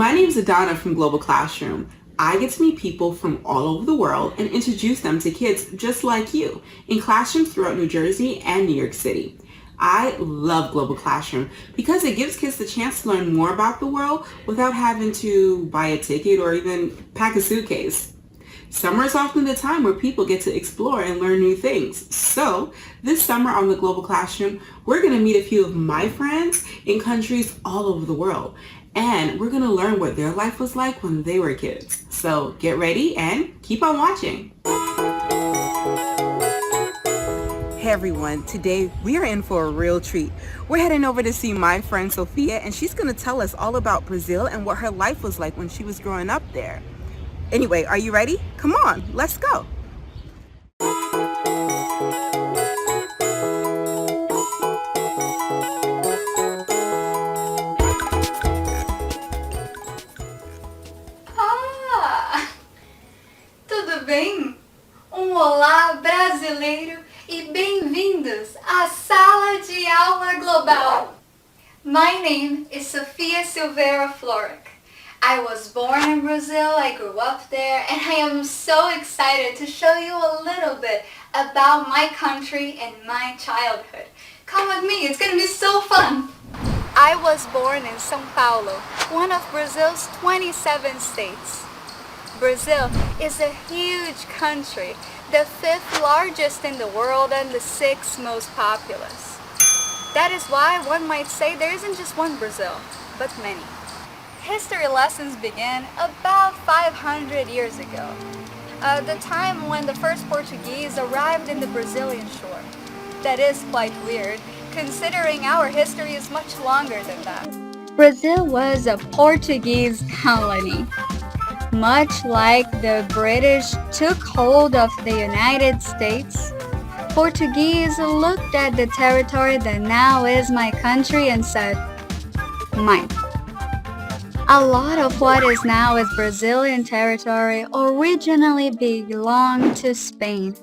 My name is Adana from Global Classroom. I get to meet people from all over the world and introduce them to kids just like you in classrooms throughout New Jersey and New York City. I love Global Classroom because it gives kids the chance to learn more about the world without having to buy a ticket or even pack a suitcase. Summer is often the time where people get to explore and learn new things. So this summer on the Global Classroom, we're going to meet a few of my friends in countries all over the world. And we're going to learn what their life was like when they were kids. So get ready and keep on watching. Hey everyone, today we are in for a real treat. We're heading over to see my friend Sophia, and she's going to tell us all about Brazil and what her life was like when she was growing up there. Anyway, are you ready? Come on, let's go. Tudo bem? Olá brasileiro e bem-vindos à Sala de Aula Global. My name is Sophia Silverafloric. I was born in Brazil, I grew up there, and I am so excited to show you a little bit about my country and my childhood. Come with me, it's going to be so fun! I was born in São Paulo, one of Brazil's 27 states. Brazil is a huge country, the 5th largest in the world and the 6th most populous. That is why one might say there isn't just one Brazil, but many. History lessons began about 500 years ago, the time when the first Portuguese arrived in the Brazilian shore. That is quite weird, considering our history is much longer than that. Brazil was a Portuguese colony. Much like the British took hold of the United States, Portuguese looked at the territory that now is my country and said, mine. A lot of what is now is Brazilian territory originally belonged to Spain.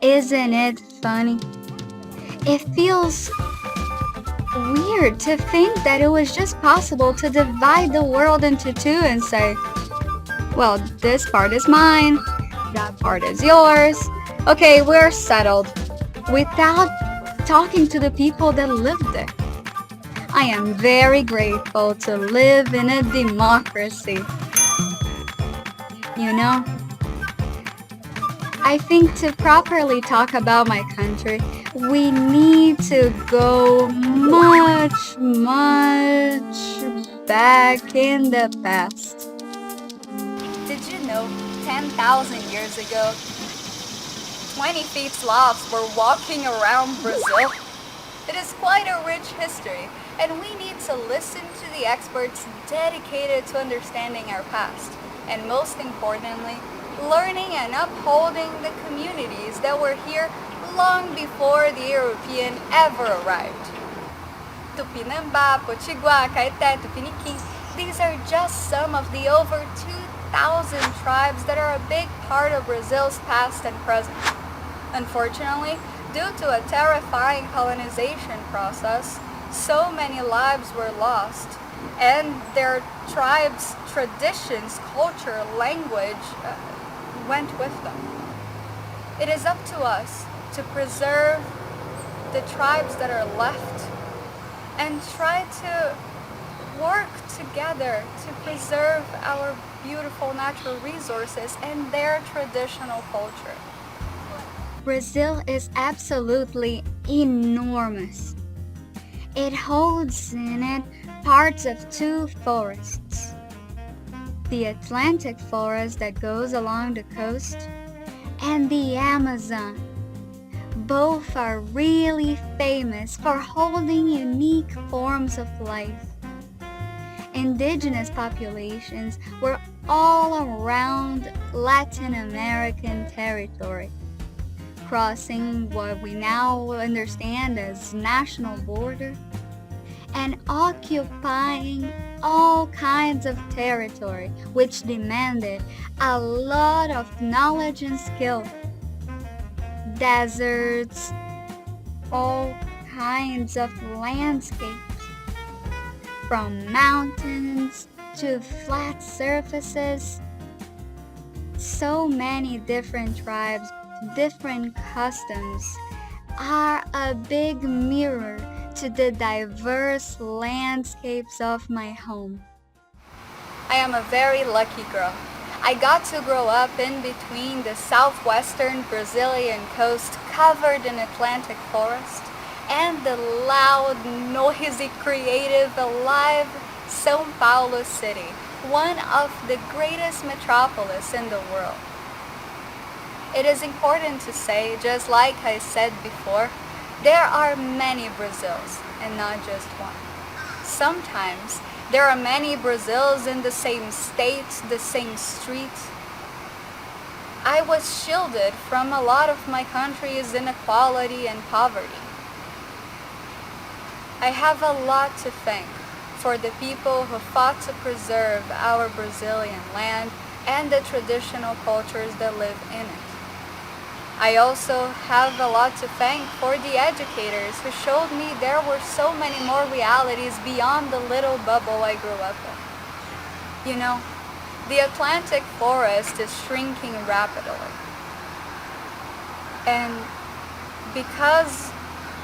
Isn't it funny? It feels weird to think that it was just possible to divide the world into two and say, well, this part is mine, that part is yours. Okay, we're settled, without talking to the people that lived there. I am very grateful to live in a democracy. You know, I think to properly talk about my country, we need to go much, much back in the past. Did you know 10,000 years ago, 20 feet Slavs were walking around Brazil? It is quite a rich history, and we need to listen to the experts dedicated to understanding our past, and most importantly, learning and upholding the communities that were here long before the European ever arrived. Tupinambá, Potiguar, Caeté, Tupiniquim, these are just some of the over 2,000 tribes that are a big part of Brazil's past and present. Unfortunately, due to a terrifying colonization process, so many lives were lost, and their tribes' traditions, culture, language went with them. It is up to us to preserve the tribes that are left and try to work together to preserve our beautiful natural resources and their traditional culture. Brazil is absolutely enormous. It holds in it parts of two forests. The Atlantic forest that goes along the coast and the Amazon. Both are really famous for holding unique forms of life. Indigenous populations were all around Latin American territory, crossing what we now understand as national border, and occupying all kinds of territory, which demanded a lot of knowledge and skill. Deserts, all kinds of landscapes, from mountains to flat surfaces. So many different tribes, different customs are a big mirror to the diverse landscapes of my home. I am a very lucky girl. I got to grow up in between the southwestern Brazilian coast covered in Atlantic forest and the loud, noisy, creative, alive São Paulo city, one of the greatest metropolis in the world. It is important to say, just like I said before, there are many Brazils and not just one. Sometimes there are many Brazils in the same state, the same street. I was shielded from a lot of my country's inequality and poverty. I have a lot to thank for the people who fought to preserve our Brazilian land and the traditional cultures that live in it. I also have a lot to thank for the educators who showed me there were so many more realities beyond the little bubble I grew up in. You know, the Atlantic forest is shrinking rapidly. And because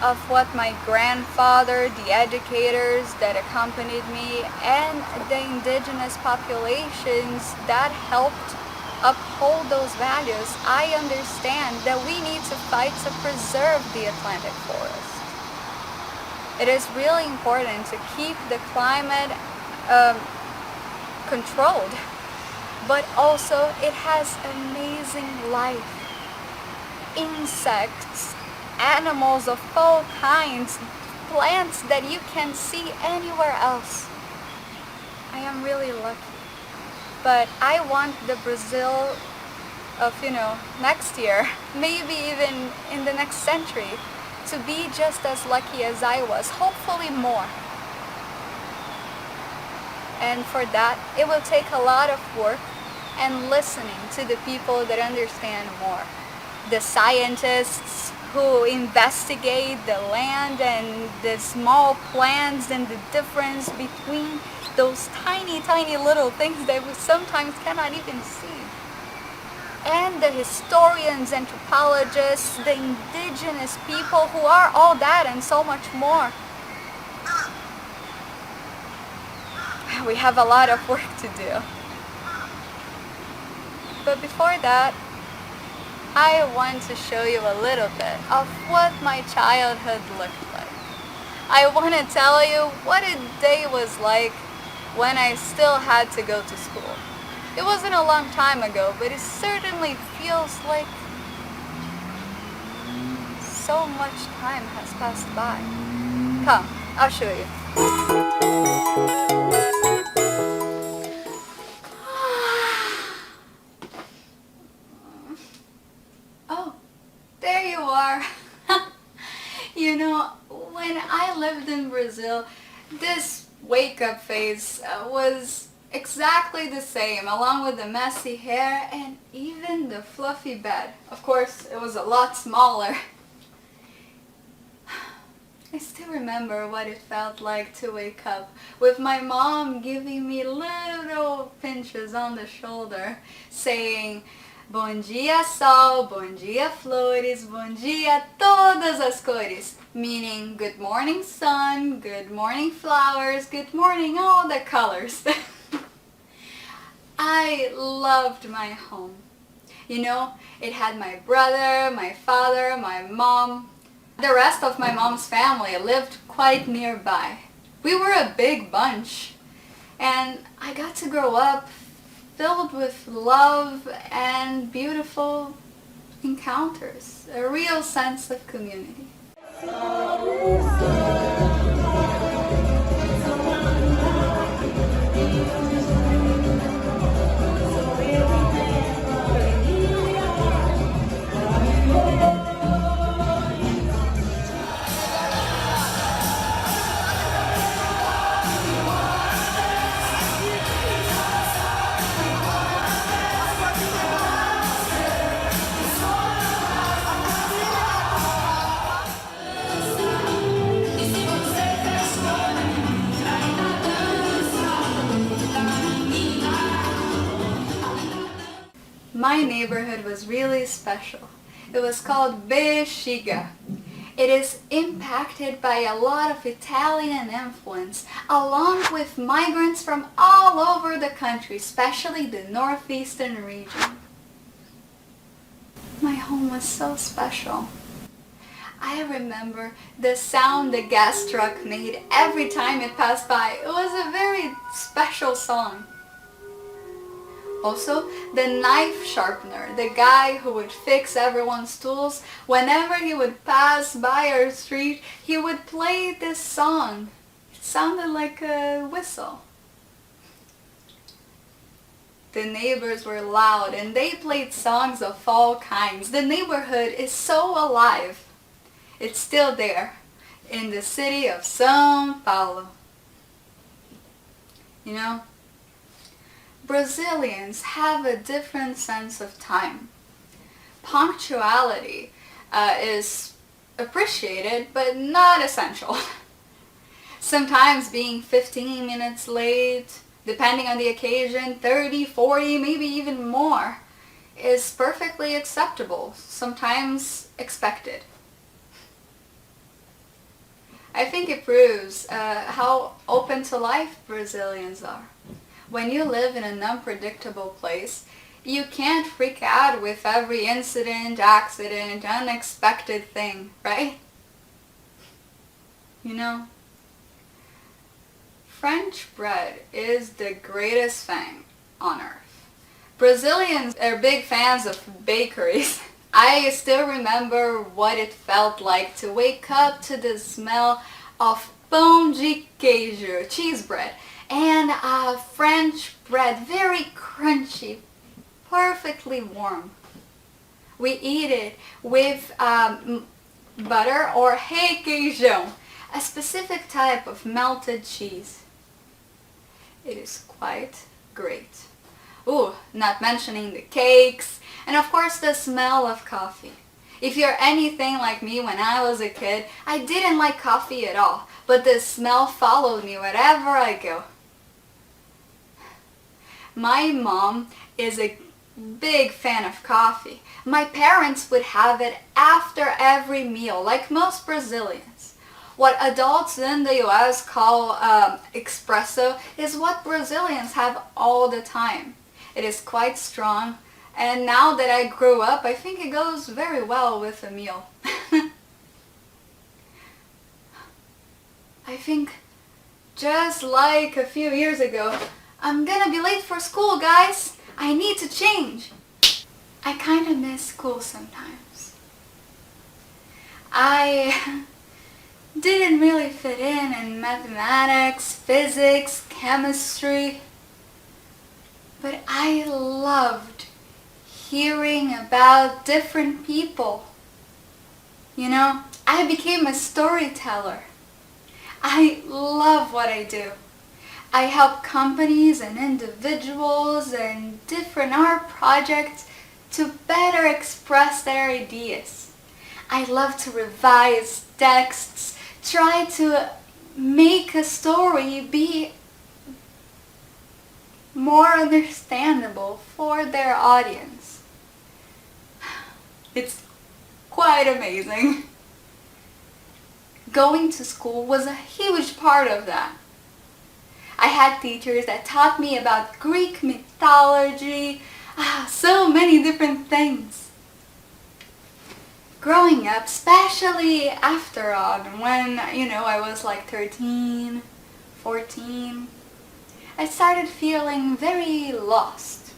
of what my grandfather, the educators that accompanied me, and the indigenous populations that helped uphold those values, I understand that we need to fight to preserve the Atlantic forest. It is really important to keep the climate controlled, but also it has amazing life. Insects, animals of all kinds, plants that you can see anywhere else. I am really lucky. But I want the Brazil of, next year, maybe even in the next century, to be just as lucky as I was, hopefully more. And for that, it will take a lot of work and listening to the people that understand more. The scientists who investigate the land and the small plants and the difference between those tiny, tiny little things that we sometimes cannot even see. And the historians, anthropologists, the indigenous people who are all that and so much more. We have a lot of work to do. But before that, I want to show you a little bit of what my childhood looked like. I want to tell you what a day was like when I still had to go to school. It wasn't a long time ago, but it certainly feels like so much time has passed by. Come, I'll show you. Oh, there you are. When I lived in Brazil, this wake-up phase was exactly the same, along with the messy hair and even the fluffy bed. Of course, it was a lot smaller. I still remember what it felt like to wake up with my mom giving me little pinches on the shoulder, saying, "Bom dia sol, bom dia flores, bom dia todas as cores," meaning good morning sun, good morning flowers, good morning all the colors. I loved my home. It had my brother, my father, my mom. The rest of my mom's family lived quite nearby. We were a big bunch, and I got to grow up filled with love and beautiful encounters, a real sense of community. My neighborhood was really special. It was called Bexiga. It is impacted by a lot of Italian influence, along with migrants from all over the country, especially the northeastern region. My home was so special. I remember the sound the gas truck made every time it passed by. It was a very special song. Also, the knife sharpener, the guy who would fix everyone's tools, whenever he would pass by our street, he would play this song. It sounded like a whistle. The neighbors were loud and they played songs of all kinds. The neighborhood is so alive. It's still there in the city of São Paulo. You know, Brazilians have a different sense of time. Punctuality is appreciated, but not essential. Sometimes being 15 minutes late, depending on the occasion, 30, 40, maybe even more, is perfectly acceptable, sometimes expected. I think it proves how open to life Brazilians are. When you live in an unpredictable place, you can't freak out with every incident, accident, unexpected thing, right? You know, French bread is the greatest thing on earth. Brazilians are big fans of bakeries. I still remember what it felt like to wake up to the smell of pão de queijo, cheese bread, and French bread, very crunchy, perfectly warm. We eat it with butter or requeijão, a specific type of melted cheese. It is quite great. Ooh, not mentioning the cakes, and of course the smell of coffee. If you're anything like me when I was a kid, I didn't like coffee at all, but the smell followed me wherever I go. My mom is a big fan of coffee. My parents would have it after every meal, like most Brazilians. What adults in the US call espresso is what Brazilians have all the time. It is quite strong, and now that I grew up, I think it goes very well with a meal. I think, just like a few years ago, I'm gonna be late for school, guys. I need to change. I kinda miss school sometimes. I didn't really fit in mathematics, physics, chemistry, but I loved hearing about different people. You know, I became a storyteller. I love what I do. I help companies and individuals and different art projects to better express their ideas. I love to revise texts, try to make a story be more understandable for their audience. It's quite amazing. Going to school was a huge part of that. I had teachers that taught me about Greek mythology, so many different things. Growing up, especially after all, when, I was like 13, 14, I started feeling very lost.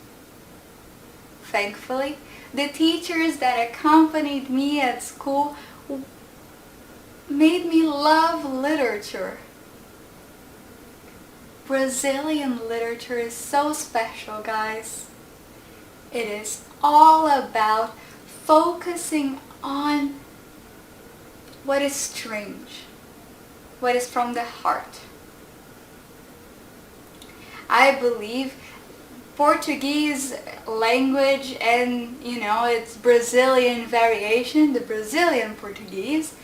Thankfully, the teachers that accompanied me at school made me love literature. Brazilian literature is so special, guys. It is all about focusing on what is strange, what is from the heart. I believe Portuguese language and, its Brazilian variation, the Brazilian Portuguese,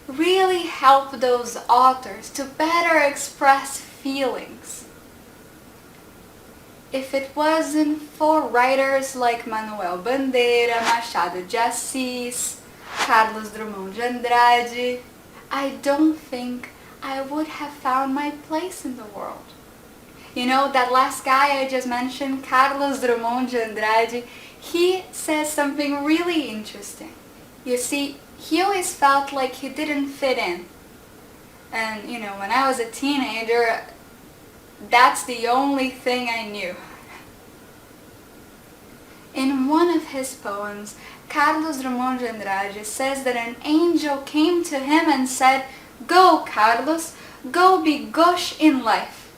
really help those authors to better express feelings. If it wasn't for writers like Manuel Bandeira, Machado de Assis, Carlos Drummond de Andrade, I don't think I would have found my place in the world. You know, that last guy I just mentioned, Carlos Drummond de Andrade, he says something really interesting. You see, he always felt like he didn't fit in. And, you know, when I was a teenager, that's the only thing I knew. In one of his poems, Carlos Drummond de Andrade says that an angel came to him and said, "Go, Carlos, go be gauche in life."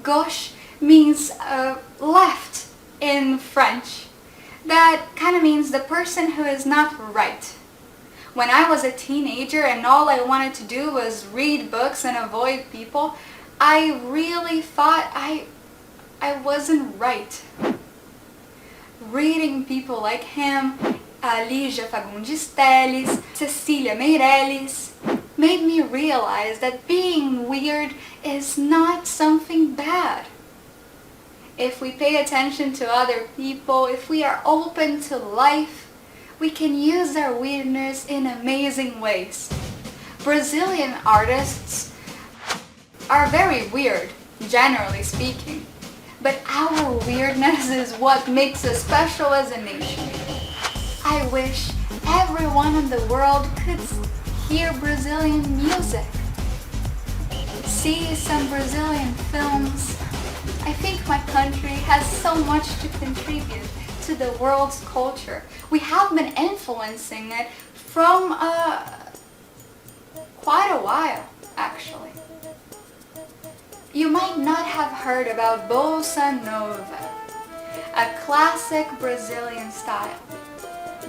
Gauche means left in French. That kind of means the person who is not right. When I was a teenager and all I wanted to do was read books and avoid people, I really thought I wasn't right. Reading people like him, Lígia Fagundes Telles, Cecília Meirelles, made me realize that being weird is not something bad. If we pay attention to other people, if we are open to life, we can use our weirdness in amazing ways. Brazilian artists are very weird, generally speaking, but our weirdness is what makes us special as a nation. I wish everyone in the world could hear Brazilian music, see some Brazilian films. I think my country has so much to contribute to the world's culture. We have been influencing it from quite a while, actually. You might not have heard about Bossa Nova, a classic Brazilian style.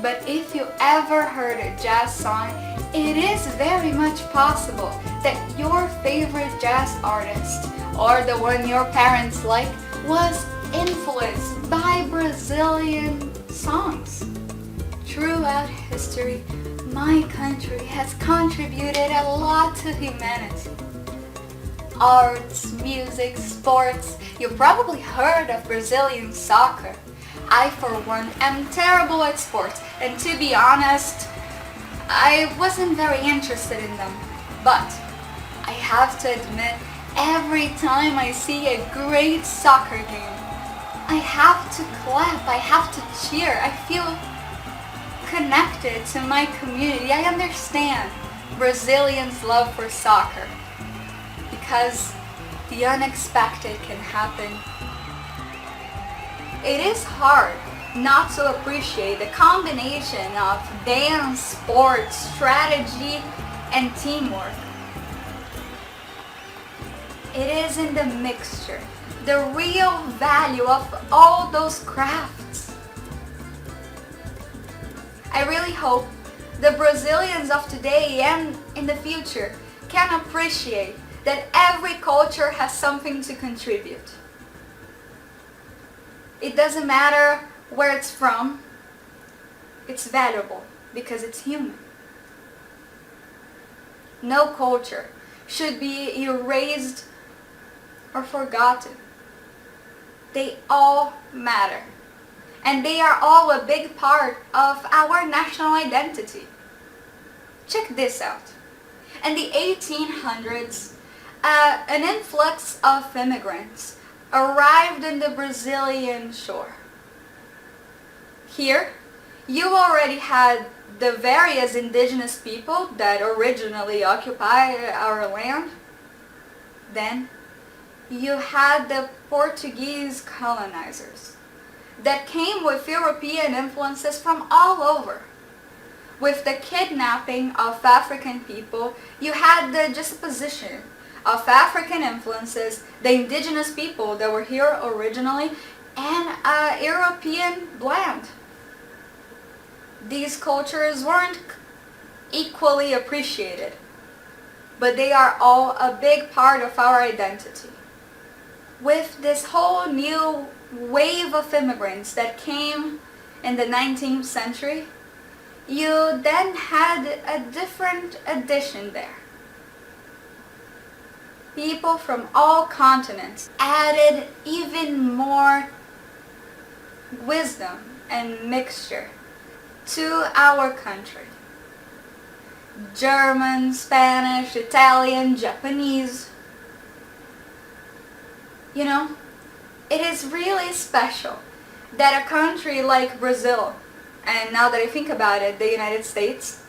But if you ever heard a jazz song, it is very much possible that your favorite jazz artist, or the one your parents like, was influenced by Brazilian songs. Throughout history, my country has contributed a lot to humanity. Arts, music, sports. You probably heard of Brazilian soccer. I, for one, am terrible at sports, and to be honest, I wasn't very interested in them. But I have to admit, every time I see a great soccer game, I have to clap, I have to cheer. I feel connected to my community. I understand Brazilians' love for soccer because the unexpected can happen. It is hard not to appreciate the combination of dance, sports, strategy, and teamwork. It is in the mixture, the real value of all those crafts. I really hope the Brazilians of today and in the future can appreciate that every culture has something to contribute. It doesn't matter where it's from, it's valuable because it's human. No culture should be erased or forgotten. They all matter. And they are all a big part of our national identity. Check this out. In the 1800s, an influx of immigrants arrived in the Brazilian shore. Here, you already had the various indigenous people that originally occupied our land. Then, you had the Portuguese colonizers that came with European influences from all over. With the kidnapping of African people, you had the juxtaposition of African influences, the indigenous people that were here originally, and a European blend. These cultures weren't equally appreciated, but they are all a big part of our identity. With this whole new wave of immigrants that came in the 19th century, you then had a different addition there. People from all continents added even more wisdom and mixture to our country. German, Spanish, Italian, Japanese. You know, it is really special that a country like Brazil, and now that I think about it, the United States,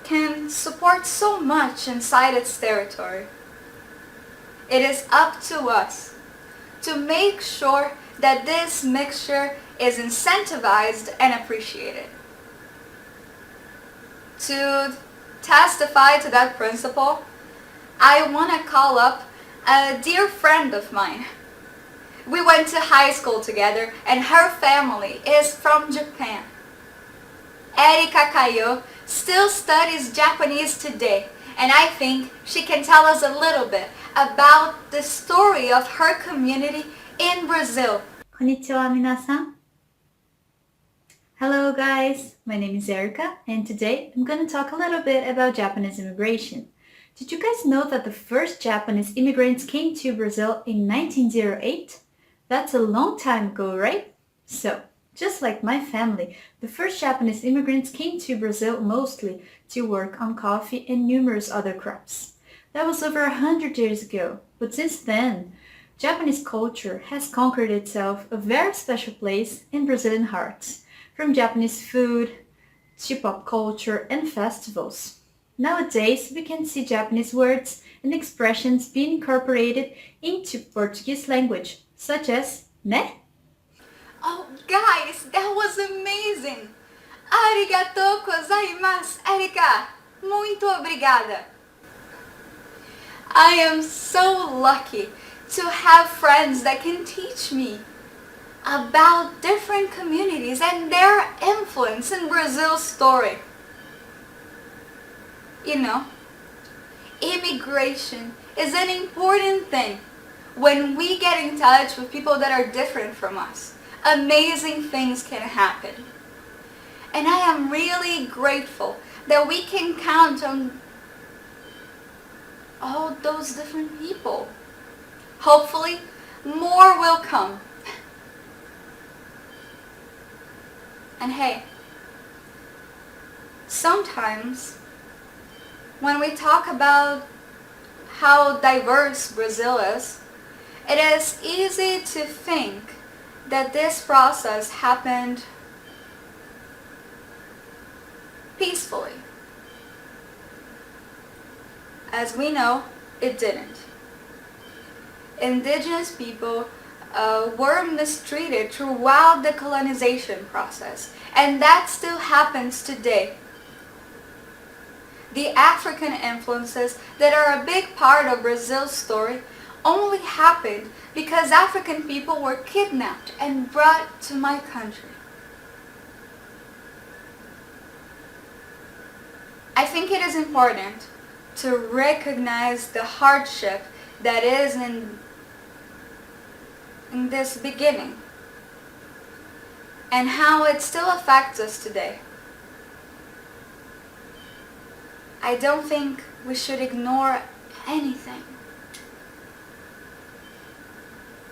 can support so much inside its territory. It is up to us to make sure that this mixture is incentivized and appreciated. To testify to that principle, I want to call up a dear friend of mine. We went to high school together and her family is from Japan. Erika Kayo still studies Japanese today, and I think she can tell us a little bit about the story of her community in Brazil. Konnichiwa minasan. Hello guys, my name is Erika, and today I'm going to talk a little bit about Japanese immigration. Did you guys know that the first Japanese immigrants came to Brazil in 1908? That's a long time ago, right? So, just like my family, the first Japanese immigrants came to Brazil mostly to work on coffee and numerous other crops. That was over 100 years ago, but since then, Japanese culture has conquered itself a very special place in Brazilian hearts, from Japanese food to pop culture and festivals. Nowadays, we can see Japanese words and expressions being incorporated into Portuguese language, such as né? Oh guys, that was amazing! Arigatou gozaimasu, Erika! Muito obrigada! I am so lucky to have friends that can teach me about different communities and their influence in Brazil's story. You know, immigration is an important thing. When we get in touch with people that are different from us, amazing things can happen. And I am really grateful that we can count on all those different people. Hopefully, more will come. And hey, sometimes when we talk about how diverse Brazil is, it is easy to think that this process happened peacefully. As we know, it didn't. Indigenous people were mistreated throughout the colonization process, and that still happens today. The African influences that are a big part of Brazil's story only happened because African people were kidnapped and brought to my country. I think it is important to recognize the hardship that is in this beginning and how it still affects us today. I don't think we should ignore anything.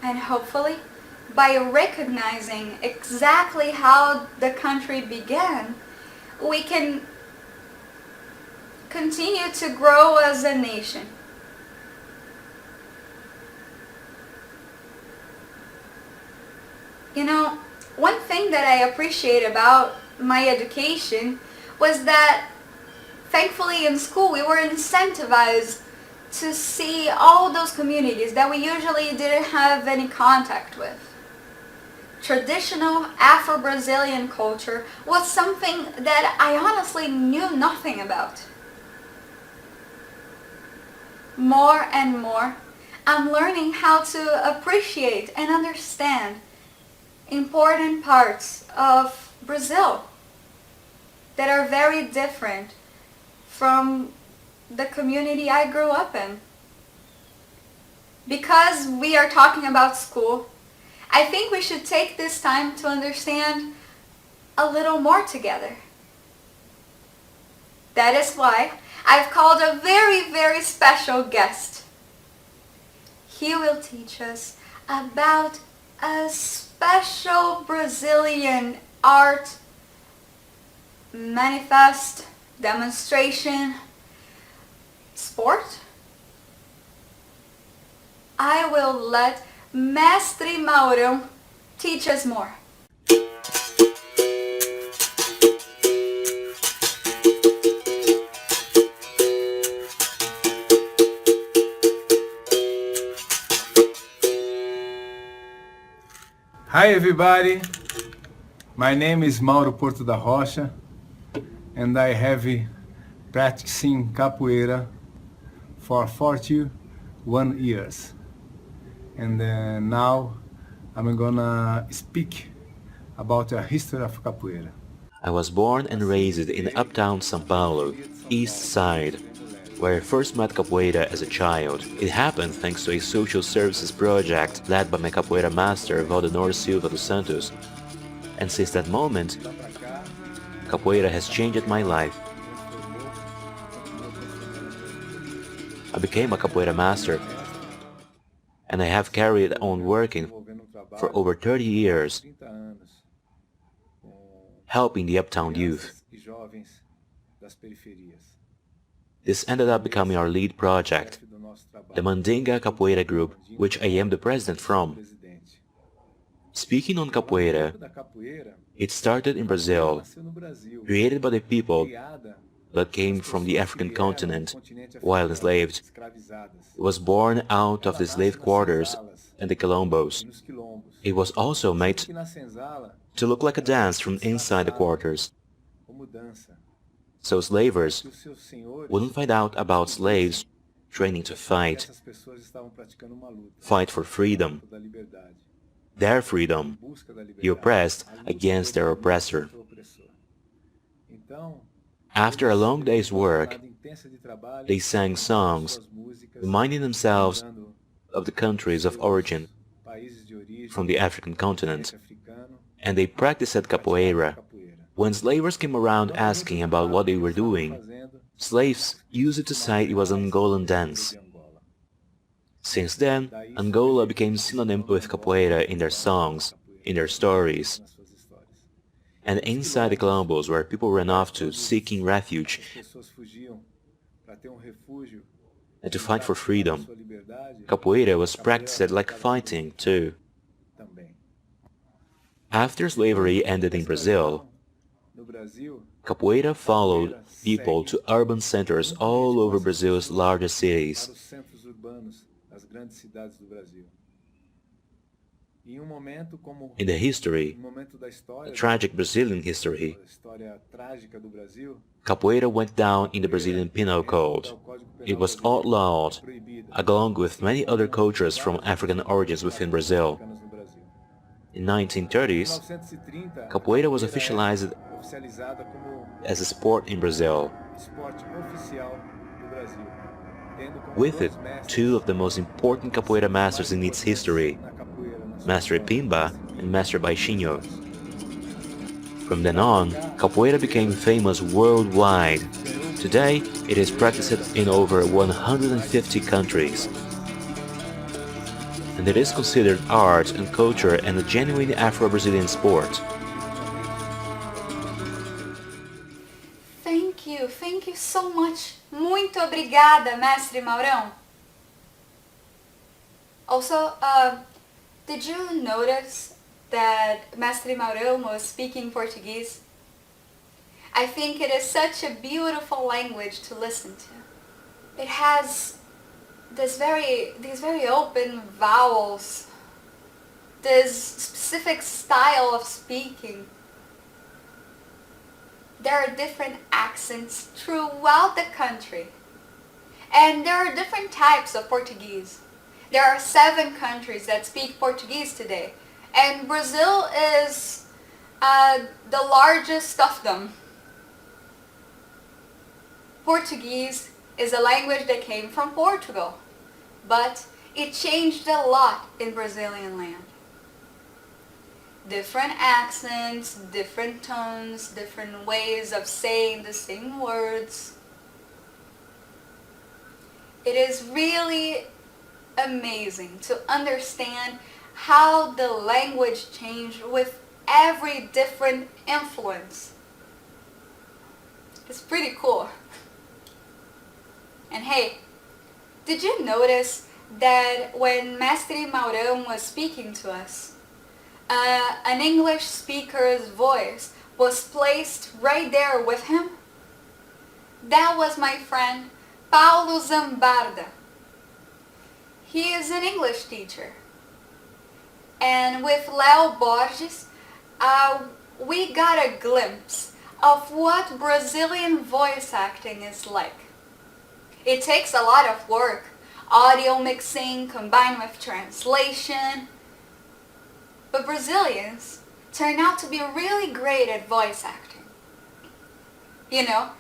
And hopefully, by recognizing exactly how the country began, we can continue to grow as a nation. You know, one thing that I appreciate about my education was that thankfully in school we were incentivized to see all those communities that we usually didn't have any contact with. Traditional Afro-Brazilian culture was something that I honestly knew nothing about. More and more, I'm learning how to appreciate and understand important parts of Brazil that are very different from the community I grew up in. Because we are talking about school, I think we should take this time to understand a little more together. That is why I've called a very, very special guest. He will teach us about a special special Brazilian art manifest, demonstration, sport? I will let Mestre Maurão teach us more. Hi everybody, my name is Mauro Porto da Rocha and I have been practicing capoeira for 41 years. And now I'm gonna speak about the history of capoeira. I was born and raised in uptown São Paulo, East Side, where I first met capoeira as a child. It happened thanks to a social services project led by my capoeira master Valdemar Silva dos Santos. And since that moment, capoeira has changed my life. I became a capoeira master, and I have carried on working for over 30 years, helping the uptown youth. This ended up becoming our lead project, the Mandinga Capoeira Group, which I am the president from. Speaking on capoeira, it started in Brazil, created by the people that came from the African continent while enslaved. It was born out of the slave quarters and the quilombos. It was also made to look like a dance from inside the quarters, so slavers wouldn't find out about slaves training to fight for freedom, their freedom, the oppressed against their oppressor. After a long day's work, they sang songs, reminding themselves of the countries of origin from the African continent, and they practiced capoeira. When slavers came around asking about what they were doing, slaves used it to say it was an Angolan dance. Since then, Angola became synonym with capoeira in their songs, in their stories. And inside the quilombos, where people ran off to seeking refuge and to fight for freedom, capoeira was practiced like fighting too. After slavery ended in Brazil, capoeira followed people to urban centers all over Brazil's largest cities. In the history, a tragic Brazilian history, capoeira went down in the Brazilian Penal Code. It was outlawed, along with many other cultures from African origins within Brazil. In 1930s, capoeira was officialized as a sport in Brazil. With it, two of the most important capoeira masters in its history, Master Pimba and Master Baixinho. From then on, capoeira became famous worldwide. Today, it is practiced in over 150 countries. And it is considered art and culture and a genuine Afro-Brazilian sport. Thank you so much. Muito obrigada, Mestre Maurão. Also, did you notice that Mestre Maurão was speaking Portuguese? I think it is such a beautiful language to listen to. It has these very open vowels, this specific style of speaking. There are different accents throughout the country. And there are different types of Portuguese. There are 7 countries that speak Portuguese today. And Brazil is the largest of them. Portuguese is a language that came from Portugal, but it changed a lot in Brazilian land. Different accents, different tones, different ways of saying the same words. It is really amazing to understand how the language changed with every different influence. It's pretty cool. And hey, did you notice that when Mestre Maurão was speaking to us, an English speaker's voice was placed right there with him? That was my friend Paulo Zambarda. He is an English teacher. And with Leo Borges, we got a glimpse of what Brazilian voice acting is like. It takes a lot of work, audio mixing combined with translation, but Brazilians turn out to be really great at voice acting. You know,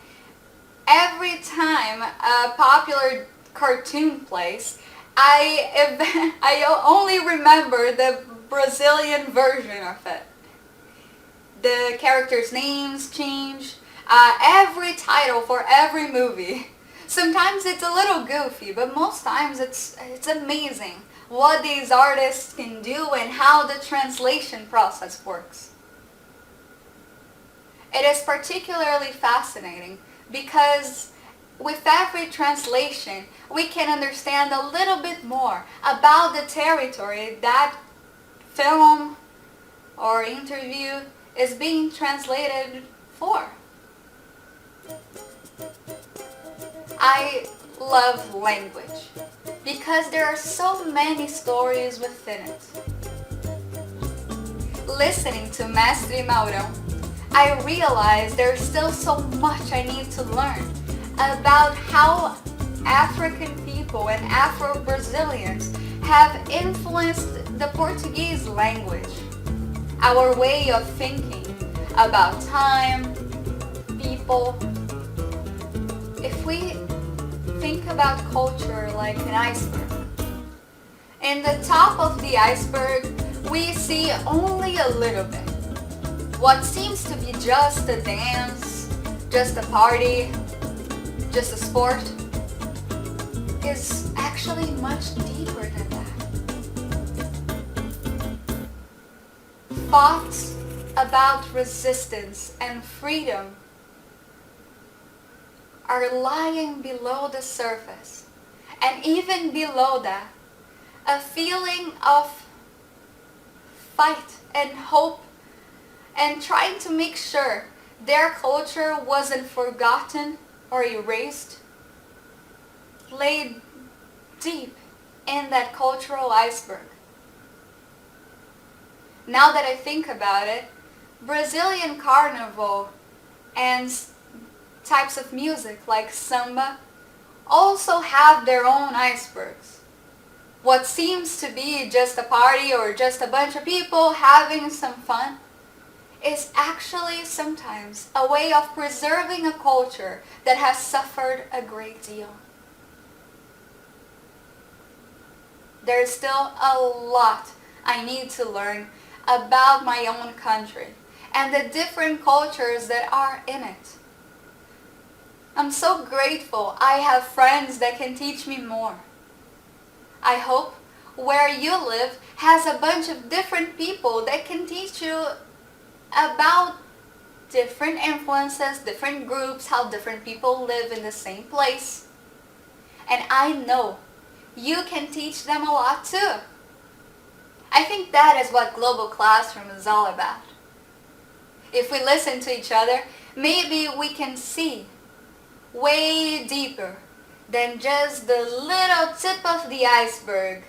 every time a popular cartoon plays, I only remember the Brazilian version of it. The characters' names change, every title for every movie. Sometimes it's a little goofy, but most times it's amazing what these artists can do and how the translation process works. It is particularly fascinating because with every translation, we can understand a little bit more about the territory that film or interview is being translated for. I love language because there are so many stories within it. Listening to Mestre Maurão, I realized there's still so much I need to learn about how African people and Afro-Brazilians have influenced the Portuguese language, our way of thinking about time, people. If we think about culture like an iceberg, in the top of the iceberg, we see only a little bit. What seems to be just a dance, just a party, just a sport, is actually much deeper than that. Thoughts about resistance and freedom are lying below the surface, and even below that, a feeling of fight and hope and trying to make sure their culture wasn't forgotten or erased, laid deep in that cultural iceberg. Now that I think about it, Brazilian carnival and types of music like samba also have their own icebergs. What seems to be just a party or just a bunch of people having some fun is actually sometimes a way of preserving a culture that has suffered a great deal. There is still a lot I need to learn about my own country and the different cultures that are in it. I'm so grateful I have friends that can teach me more. I hope where you live has a bunch of different people that can teach you about different influences, different groups, how different people live in the same place. And I know you can teach them a lot too. I think that is what Global Classroom is all about. If we listen to each other, maybe we can see way deeper than just the little tip of the iceberg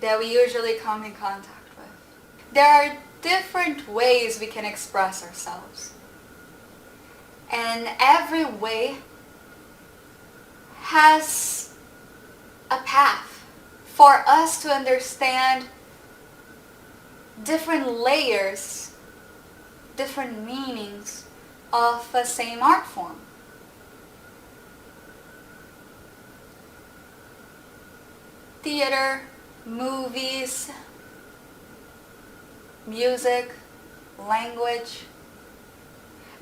that we usually come in contact with. There are different ways we can express ourselves. And every way has a path for us to understand different layers, different meanings of the same art form. Theater, movies, music, language.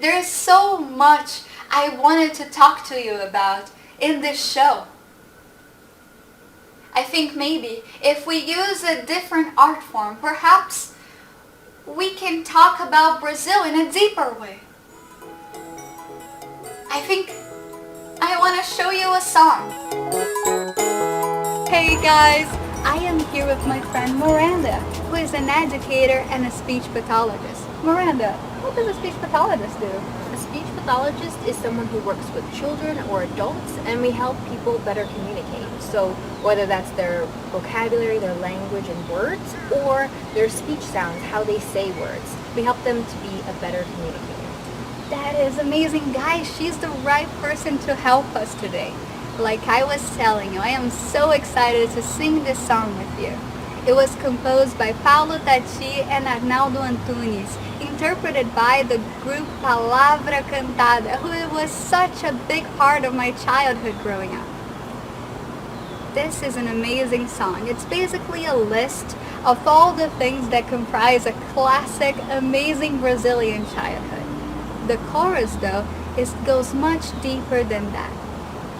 There is so much I wanted to talk to you about in this show. I think maybe if we use a different art form, perhaps we can talk about Brazil in a deeper way. I think I want to show you a song. Hey guys, I am here with my friend Miranda, who is an educator and a speech pathologist. Miranda, what does a speech pathologist do? A speech pathologist is someone who works with children or adults, and we help people better communicate. So whether that's their vocabulary, their language and words, or their speech sounds, how they say words, we help them to be a better communicator. That is amazing, guys. She's the right person to help us today. Like I was telling you, I am so excited to sing this song with you. It was composed by Paulo Tati and Arnaldo Antunes, interpreted by the group Palavra Cantada, who was such a big part of my childhood growing up. This is an amazing song. It's basically a list of all the things that comprise a classic, amazing Brazilian childhood. The chorus, though, goes much deeper than that.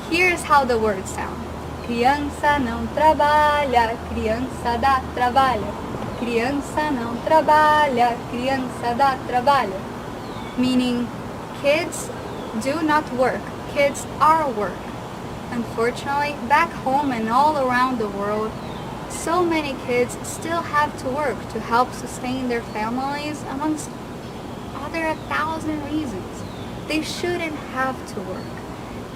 Here's how the words sound. Criança não trabalha, criança dá trabalho. Criança não trabalha, criança dá trabalho. Meaning, kids do not work, kids are work. Unfortunately, back home and all around the world, so many kids still have to work to help sustain their families, amongst other 1,000 reasons. They shouldn't have to work.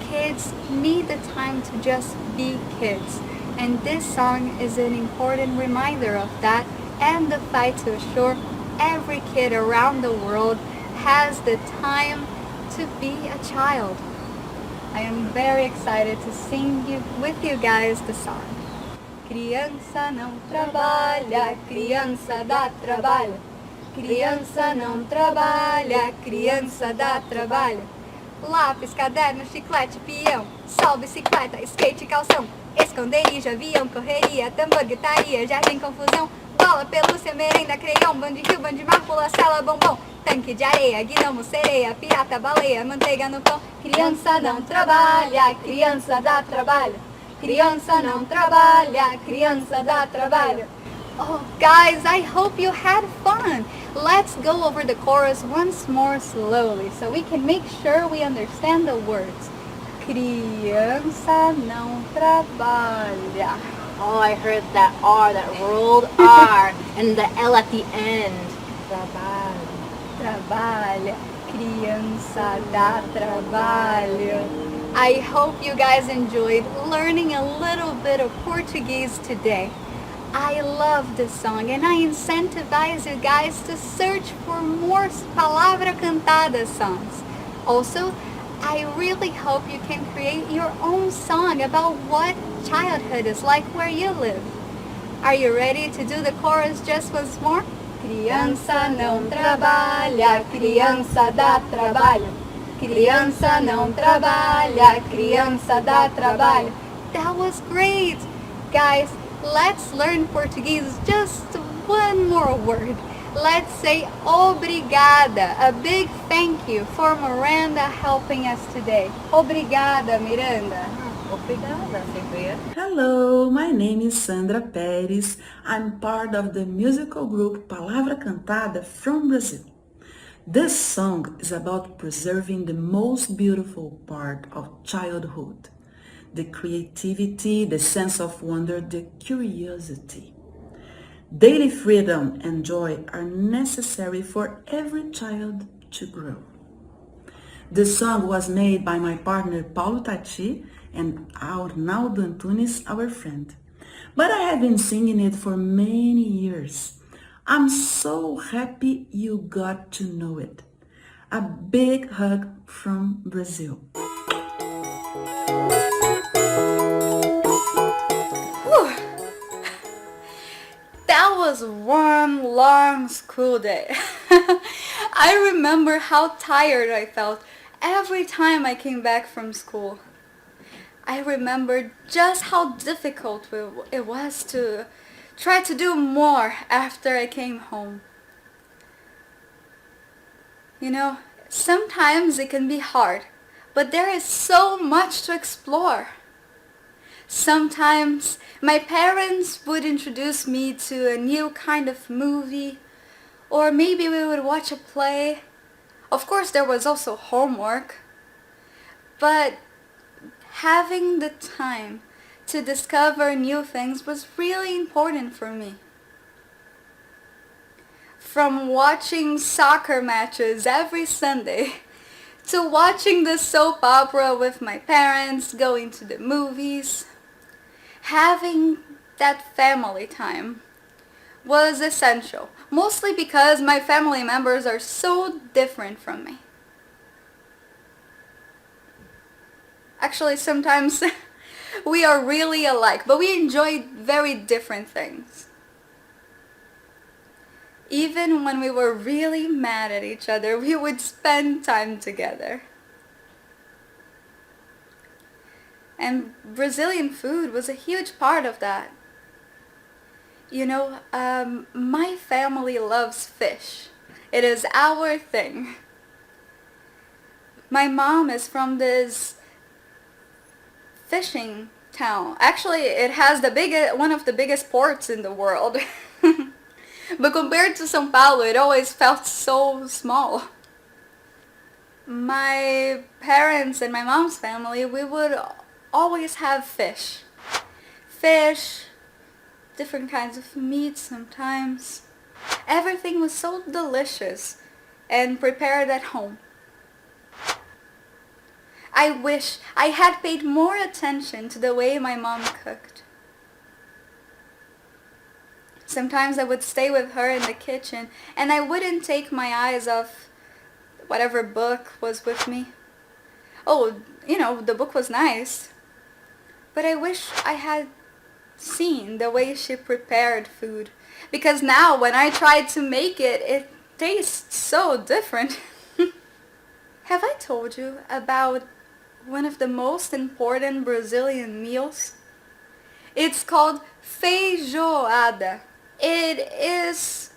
Kids need the time to just be kids, and this song is an important reminder of that and the fight to assure every kid around the world has the time to be a child. I am very excited to sing with you guys the song. Criança não trabalha, criança dá trabalho. Criança não trabalha, criança dá trabalho. Lápis, caderno, chiclete, peão, sol, bicicleta, skate, calção, esconderijo, avião, correria, tambor, gritaria, jardim, confusão, bola, pelúcia, merenda, creião, bando de rio, bando de mar, pula-cela, bombom, tanque de areia, gnomo, sereia, pirata, baleia, manteiga no pão. Criança não trabalha, criança dá trabalho. Criança não trabalha, criança dá trabalho. Oh, guys, I hope you had fun. Let's go over the chorus once more slowly so we can make sure we understand the words. Criança não trabalha. Oh, I heard that R, that rolled R, and the L at the end. Trabalho. Trabalha. Criança dá trabalho. I hope you guys enjoyed learning a little bit of Portuguese today. I love this song and I incentivize you guys to search for more Palavra Cantada songs. Also, I really hope you can create your own song about what childhood is like where you live. Are you ready to do the chorus just once more? Criança não trabalha, criança dá trabalho. Criança não trabalha, criança dá trabalho. That was great! Guys, let's learn Portuguese just one more word. Let's say obrigada. A big thank you for Miranda helping us today. Obrigada, Miranda. Obrigada, Sophia. Hello, my name is Sandra Pérez. I'm part of the musical group Palavra Cantada from Brazil. This song is about preserving the most beautiful part of childhood. The creativity, the sense of wonder, the curiosity. Daily freedom and joy are necessary for every child to grow. This song was made by my partner Paulo Tati and Arnaldo Antunes, our friend. But I have been singing it for many years. I'm so happy you got to know it. A big hug from Brazil. That was one long school day. I remember how tired I felt every time I came back from school. I remember just how difficult it was to try to do more after I came home. You know, sometimes it can be hard, but there is so much to explore. Sometimes my parents would introduce me to a new kind of movie, or maybe we would watch a play. Of course, there was also homework, but having the time to discover new things was really important for me. From watching soccer matches every Sunday to watching the soap opera with my parents, going to the movies, having that family time was essential, mostly because my family members are so different from me. Actually, sometimes we are really alike, but we enjoy very different things. Even when we were really mad at each other, we would spend time together. And Brazilian food was a huge part of that. You know, my family loves fish. It is our thing. My mom is from this fishing town. Actually, it has one of the biggest ports in the world. But compared to São Paulo, it always felt so small. My parents and my mom's family, we would always have fish. Fish, different kinds of meat sometimes. Everything was so delicious and prepared at home. I wish I had paid more attention to the way my mom cooked. Sometimes I would stay with her in the kitchen and I wouldn't take my eyes off whatever book was with me. Oh, you know, the book was nice. But I wish I had seen the way she prepared food. Because now when I try to make it, it tastes so different. Have I told you about one of the most important Brazilian meals? It's called Feijoada. It is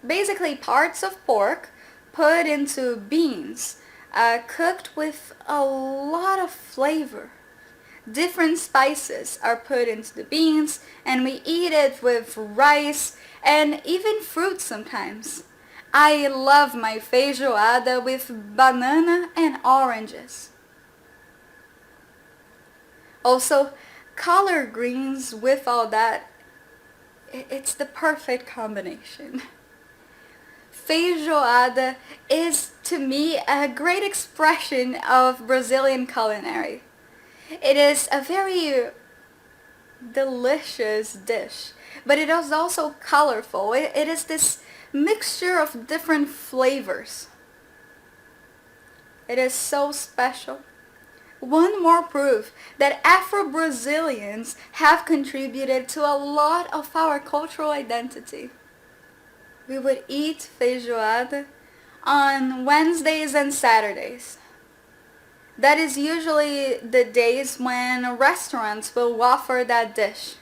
basically parts of pork put into beans, cooked with a lot of flavor. Different spices are put into the beans and we eat it with rice and even fruit sometimes. I love my feijoada with banana and oranges. Also, collard greens with all that, it's the perfect combination. Feijoada is, to me, a great expression of Brazilian culinary. It is a very delicious dish, but it is also colorful. It is this mixture of different flavors. It is so special. One more proof that Afro-Brazilians have contributed to a lot of our cultural identity. We would eat feijoada on Wednesdays and Saturdays. That is usually the days when restaurants will offer that dish.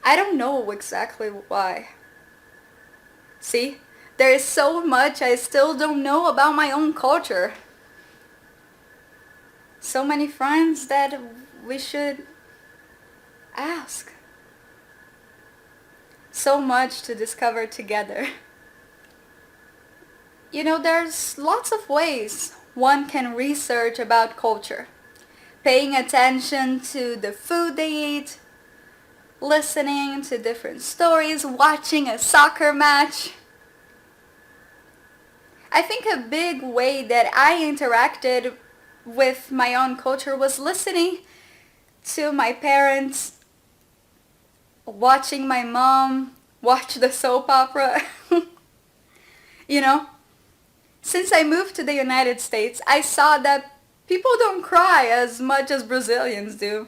I don't know exactly why. See, there is so much I still don't know about my own culture. So many friends that we should ask. So much to discover together. You know, there's lots of ways one can research about culture. Paying attention to the food they eat, listening to different stories, watching a soccer match. I think a big way that I interacted with my own culture was listening to my parents, watching my mom watch the soap opera. You know, since I moved to the United States, I saw that people don't cry as much as Brazilians do.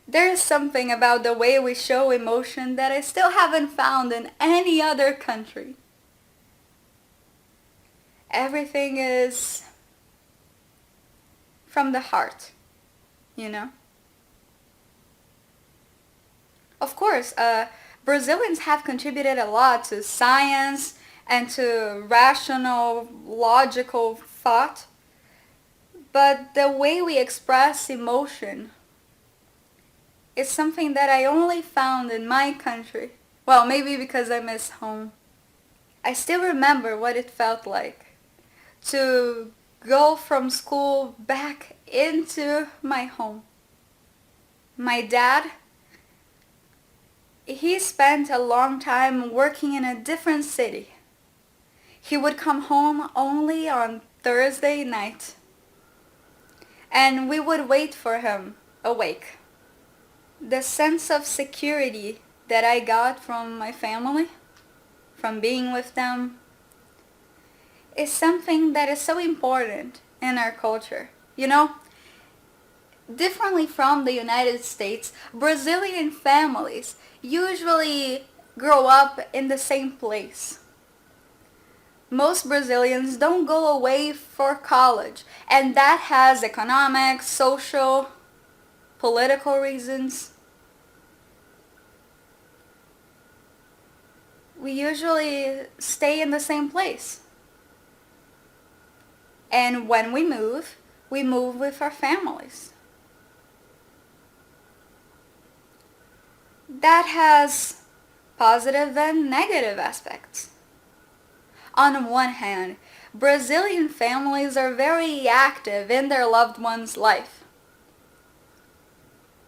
There is something about the way we show emotion that I still haven't found in any other country. Everything is from the heart, you know? Of course, Brazilians have contributed a lot to science and to rational, logical thought. But the way we express emotion is something that I only found in my country. Well, maybe because I miss home. I still remember what it felt like to go from school back into my home. My dad, he spent a long time working in a different city. He would come home only on Thursday night, and we would wait for him awake. The sense of security that I got from my family, from being with them, is something that is so important in our culture. You know, differently from the United States, Brazilian families usually grow up in the same place. Most Brazilians don't go away for college, and that has economic, social, political reasons. We usually stay in the same place. And when we move with our families. That has positive and negative aspects. On one hand, Brazilian families are very active in their loved one's life.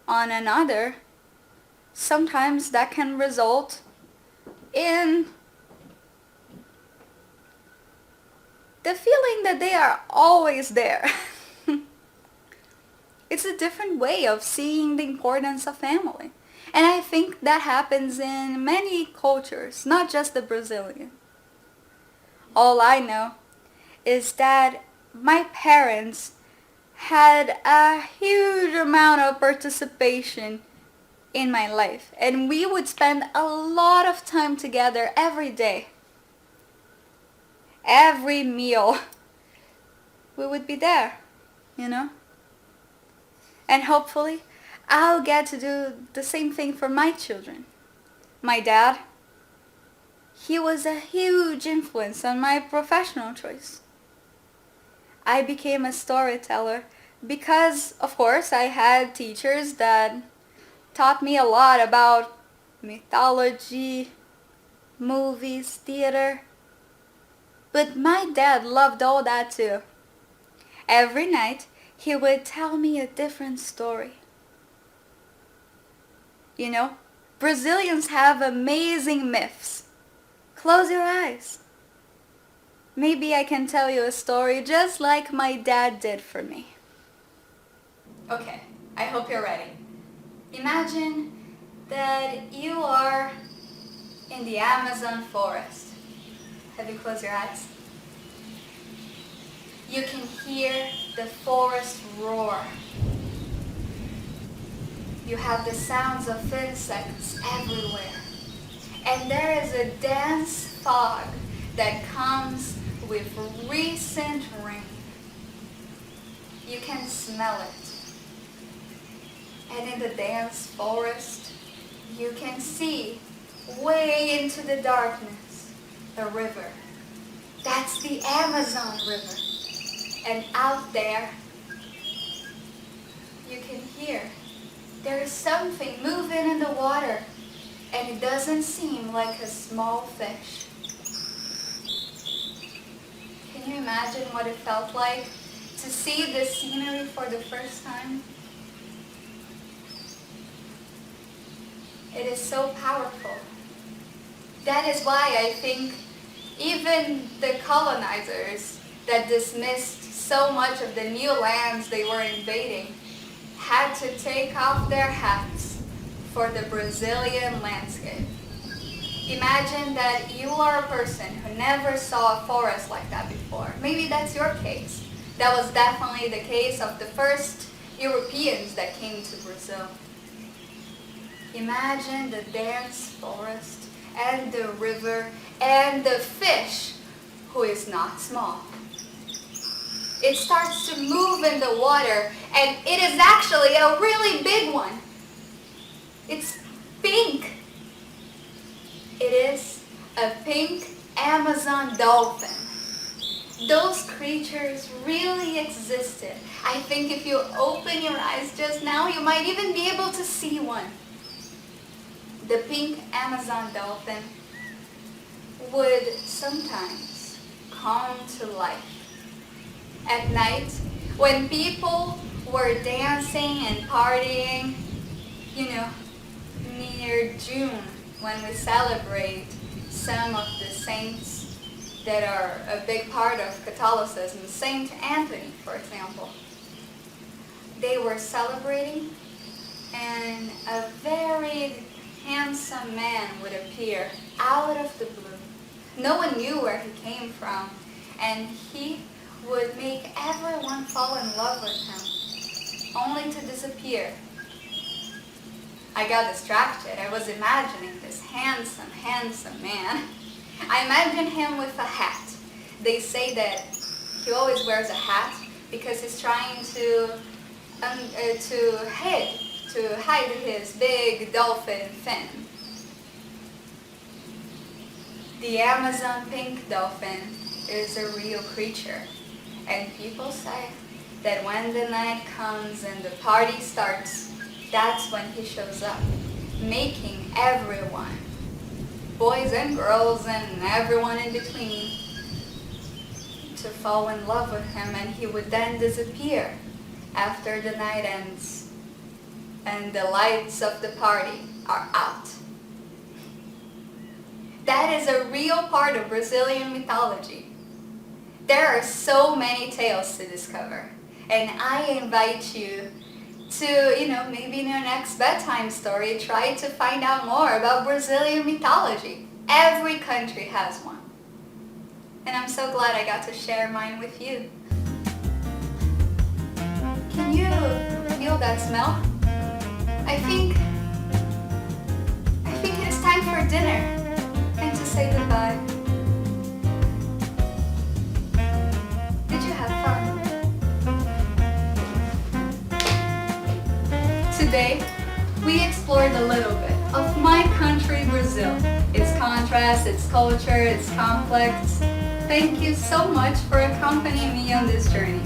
On another, sometimes that can result in the feeling that they are always there. It's a different way of seeing the importance of family. And I think that happens in many cultures, not just the Brazilian. All I know is that my parents had a huge amount of participation in my life. And we would spend a lot of time together every day. Every meal, we would be there, you know? And hopefully, I'll get to do the same thing for my children. My dad, he was a huge influence on my professional choice. I became a storyteller because, of course, I had teachers that taught me a lot about mythology, movies, theater. But my dad loved all that too. Every night, he would tell me a different story. You know, Brazilians have amazing myths. Close your eyes. Maybe I can tell you a story just like my dad did for me. Okay, I hope you're ready. Imagine that you are in the Amazon forest. Have you closed your eyes? You can hear the forest roar. You have the sounds of insects everywhere. And there is a dense fog that comes with recent rain. You can smell it. And in the dense forest, you can see way into the darkness a river. That's the Amazon River. And out there, you can hear there is something moving in the water, and it doesn't seem like a small fish. Can you imagine what it felt like to see this scenery for the first time? It is so powerful. That is why I think even the colonizers that dismissed so much of the new lands they were invading had to take off their hats for the Brazilian landscape. Imagine that you are a person who never saw a forest like that before. Maybe that's your case. That was definitely the case of the first Europeans that came to Brazil. Imagine the dense forest and the river and the fish, who is not small. It starts to move in the water, and it is actually a really big one. It's pink. It is a pink Amazon dolphin. Those creatures really existed. I think if you open your eyes just now, you might even be able to see one. The pink Amazon dolphin would sometimes come to life. At night, when people were dancing and partying, near June, when we celebrate some of the saints that are a big part of Catholicism, Saint Anthony, for example. They were celebrating, and a very handsome man would appear out of the blue. No one knew where he came from, and he would make everyone fall in love with him, only to disappear. I got distracted. I was imagining this handsome man. I imagine him with a hat. They say that he always wears a hat because he's trying to hide his big dolphin fin. The Amazon pink dolphin is a real creature, and people say that when the night comes and the party starts, that's when he shows up, making everyone, boys and girls and everyone in between, to fall in love with him, and he would then disappear after the night ends and the lights of the party are out. That is a real part of Brazilian mythology. There are so many tales to discover, and I invite you to, maybe in your next bedtime story, try to find out more about Brazilian mythology. Every country has one. And I'm so glad I got to share mine with you. Can you feel that smell? I think it is time for dinner and to say goodbye. Did you have fun? Today, we explored a little bit of my country, Brazil. Its contrast, its culture, its conflicts. Thank you so much for accompanying me on this journey.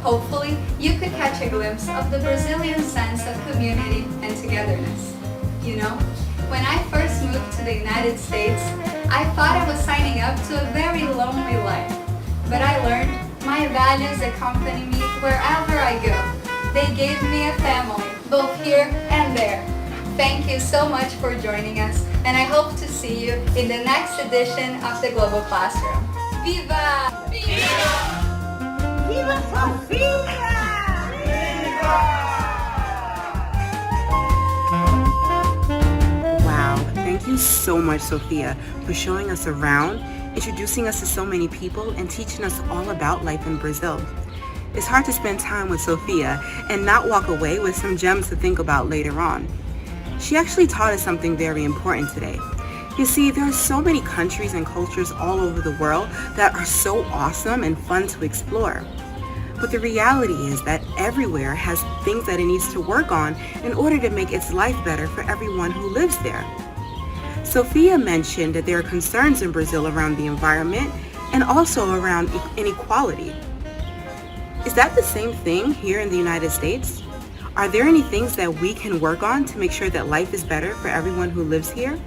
Hopefully, you could catch a glimpse of the Brazilian sense of community and togetherness. When I first moved to the United States, I thought I was signing up to a very lonely life. But I learned my values accompany me wherever I go. They gave me a family, both here and there. Thank you so much for joining us, and I hope to see you in the next edition of the Global Classroom. Viva! Viva! Viva Sophia! Wow, thank you so much, Sophia, for showing us around, introducing us to so many people, and teaching us all about life in Brazil. It's hard to spend time with Sophia and not walk away with some gems to think about later on. She actually taught us something very important today. You see, there are so many countries and cultures all over the world that are so awesome and fun to explore. But the reality is that everywhere has things that it needs to work on in order to make its life better for everyone who lives there. Sophia mentioned that there are concerns in Brazil around the environment and also around inequality. Is that the same thing here in the United States? Are there any things that we can work on to make sure that life is better for everyone who lives here?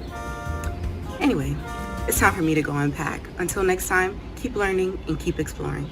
Anyway, it's time for me to go unpack. Until next time, keep learning and keep exploring.